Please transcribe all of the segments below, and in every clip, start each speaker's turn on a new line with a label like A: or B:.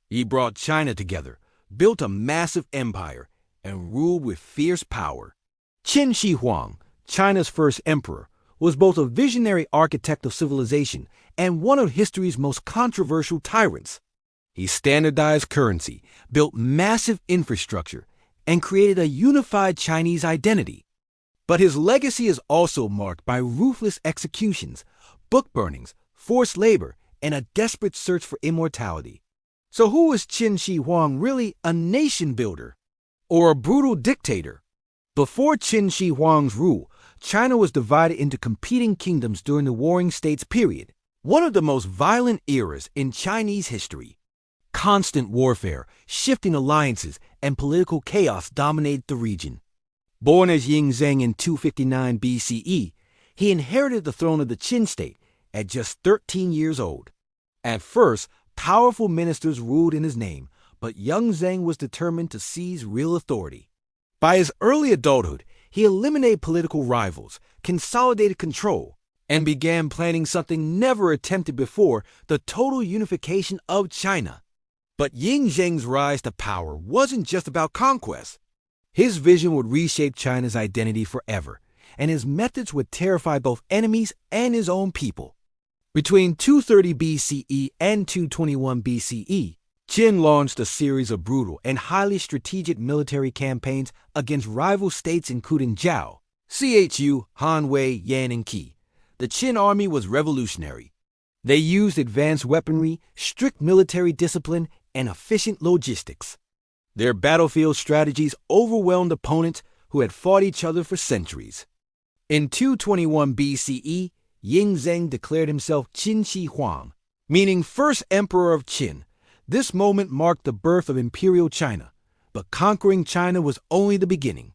A: He brought China together, built a massive empire, and ruled with fierce power. Qin Shi Huang, China's first emperor, was both a visionary architect of civilization and one of history's most controversial tyrants. He standardized currency, built massive infrastructure, and created a unified Chinese identity. But his legacy is also marked by ruthless executions, book burnings, forced labor, and a desperate search for immortality. So who was Qin Shi Huang really, a nation builder or a brutal dictator? Before Qin Shi Huang's rule, China was divided into competing kingdoms during the Warring States period, one of the most violent eras in Chinese history. Constant warfare, shifting alliances, and political chaos dominated the region. Born as Yin Zheng in 259 BCE, he inherited the throne of the Qin state at just 13 years old. At first, powerful ministers ruled in his name, but young Zheng was determined to seize real authority. By his early adulthood, he eliminated political rivals, consolidated control, and began planning something never attempted before: the total unification of China. But Yin Zheng's rise to power wasn't just about conquest. His vision would reshape China's identity forever, and his methods would terrify both enemies and his own people. Between 230 BCE and 221 BCE, Qin launched a series of brutal and highly strategic military campaigns against rival states including Zhao, Chu, Han, Wei, Yan, and Qi. The Qin army was revolutionary. They used advanced weaponry, strict military discipline, and efficient logistics. Their battlefield strategies overwhelmed opponents who had fought each other for centuries. In 221 BCE, Yin Zheng declared himself Qin Shi Huang, meaning first emperor of Qin. This moment marked the birth of imperial China, but conquering China was only the beginning.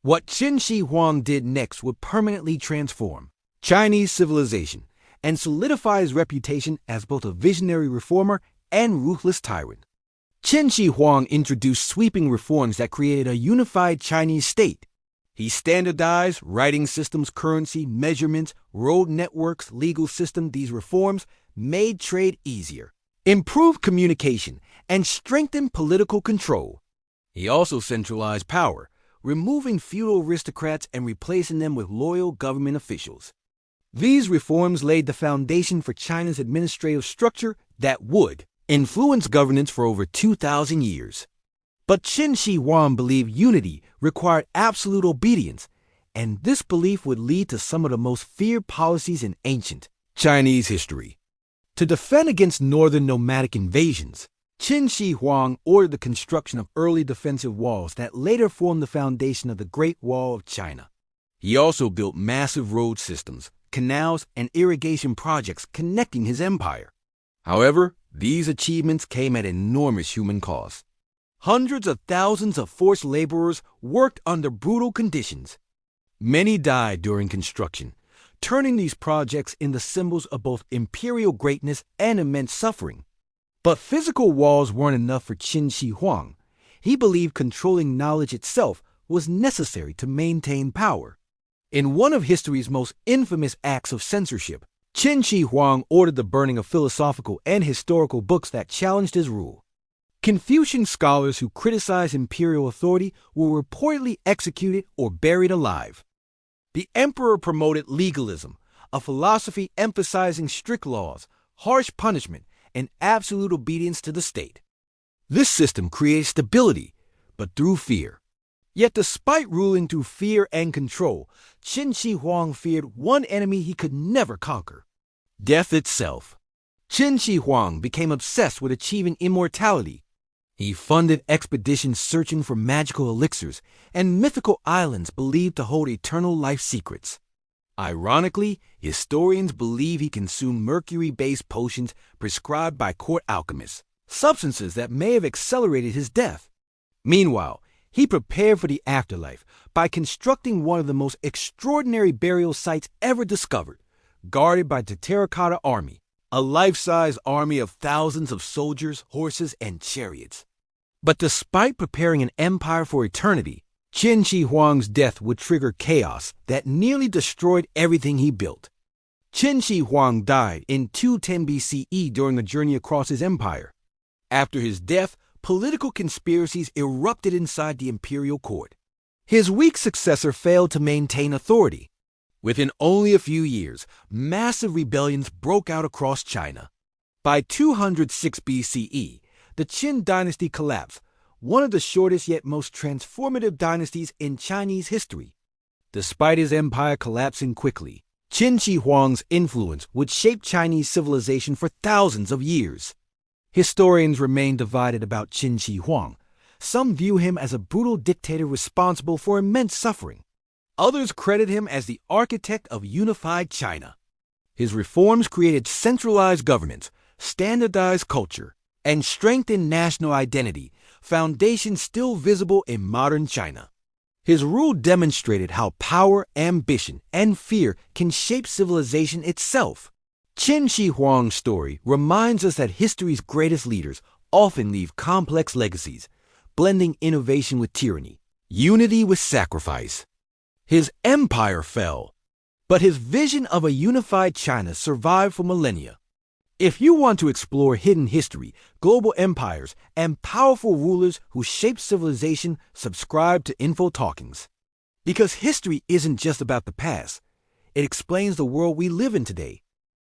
A: What Qin Shi Huang did next would permanently transform Chinese civilization and solidify his reputation as both a visionary reformer and ruthless tyrant. Qin Shi Huang introduced sweeping reforms that created a unified Chinese state. He standardized writing systems, currency, measurements, road networks, legal system. These reforms made trade easier, improved communication, and strengthened political control. He also centralized power, removing feudal aristocrats and replacing them with loyal government officials. These reforms laid the foundation for China's administrative structure that would influence governance for over 2,000 years. But Qin Shi Huang believed unity required absolute obedience, and this belief would lead to some of the most feared policies in ancient Chinese history. To defend against northern nomadic invasions, Qin Shi Huang ordered the construction of early defensive walls that later formed the foundation of the Great Wall of China. He also built massive road systems, canals, and irrigation projects connecting his empire. However, these achievements came at enormous human cost. Hundreds of thousands of forced laborers worked under brutal conditions. Many died during construction, turning these projects into symbols of both imperial greatness and immense suffering. But physical walls weren't enough for Qin Shi Huang. He believed controlling knowledge itself was necessary to maintain power. In one of history's most infamous acts of censorship, Qin Shi Huang ordered the burning of philosophical and historical books that challenged his rule. Confucian scholars who criticized imperial authority were reportedly executed or buried alive. The emperor promoted legalism, a philosophy emphasizing strict laws, harsh punishment, and absolute obedience to the state. This system created stability, but through fear. Yet despite ruling through fear and control, Qin Shi Huang feared one enemy he could never conquer: death itself. Qin Shi Huang became obsessed with achieving immortality. He funded expeditions searching for magical elixirs and mythical islands believed to hold eternal life secrets. Ironically, historians believe he consumed mercury-based potions prescribed by court alchemists, substances that may have accelerated his death. Meanwhile, he prepared for the afterlife by constructing one of the most extraordinary burial sites ever discovered, guarded by the Terracotta Army, a life-size army of thousands of soldiers, horses, and chariots. But despite preparing an empire for eternity, Qin Shi Huang's death would trigger chaos that nearly destroyed everything he built. Qin Shi Huang died in 210 BCE during a journey across his empire. After his death, political conspiracies erupted inside the imperial court. His weak successor failed to maintain authority. Within only a few years, massive rebellions broke out across China. By 206 BCE, the Qin Dynasty collapsed, one of the shortest yet most transformative dynasties in Chinese history. Despite his empire collapsing quickly, Qin Shi Huang's influence would shape Chinese civilization for thousands of years. Historians remain divided about Qin Shi Huang. Some view him as a brutal dictator responsible for immense suffering. Others credit him as the architect of unified China. His reforms created centralized governments, standardized culture, and strengthened national identity, foundations still visible in modern China. His rule demonstrated how power, ambition, and fear can shape civilization itself. Qin Shi Huang's story reminds us that history's greatest leaders often leave complex legacies, blending innovation with tyranny, unity with sacrifice. His empire fell, but his vision of a unified China survived for millennia. If you want to explore hidden history, global empires, and powerful rulers who shaped civilization, subscribe to InfoTalkings. Because history isn't just about the past, it explains the world we live in today.